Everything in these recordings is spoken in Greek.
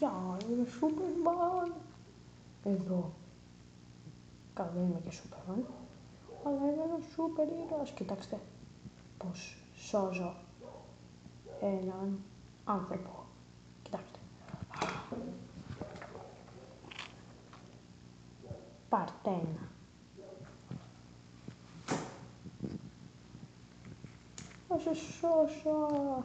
Γεια, είμαι Σούπερμαν. Εδώ. Καλά, δεν είμαι και Σούπερμαν, αλλά είμαι ένας σούπερ ήρωας. Κοιτάξτε πως σώζω έναν άνθρωπο. Κοιτάξτε. Πάρτε ένα. Θα σε σώσω.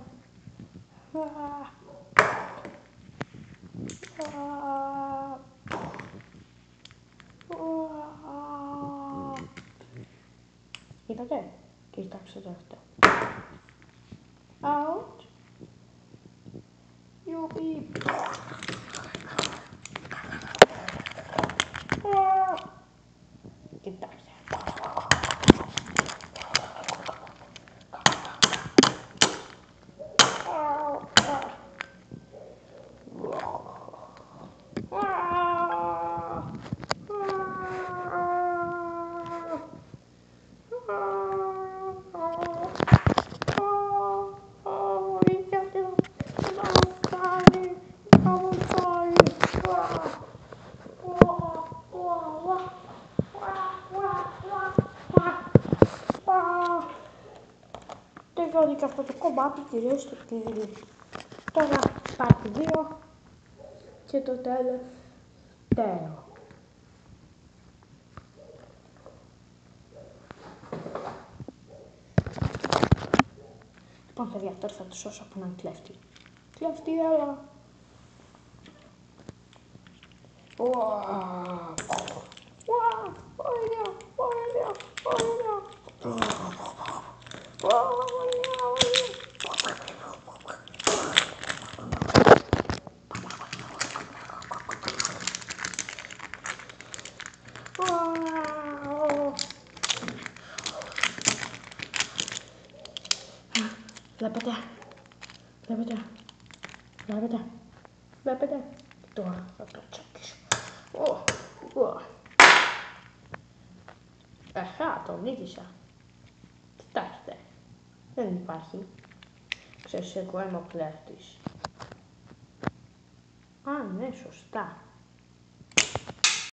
Είδατε, κοιτάξτε το αυτό. Out. Γιουπί. Κοιτάξτε. Τελειώνει και αυτό το κομμάτι, κυρίες και κύριοι. Τώρα πάρτι 2 και το τελευταίο. Λοιπόν, παιδιά, τώρα θα το σώσω από έναν κλέφτη. Κλέφτη, έλα. Βλέπετε, τώρα θα το τσακίσω. Τον νίκησα. Κοιτάξτε, δεν υπάρχει. Ξέρεις, εγώ είμαι ο κλέφτης. Α, ναι, σωστά.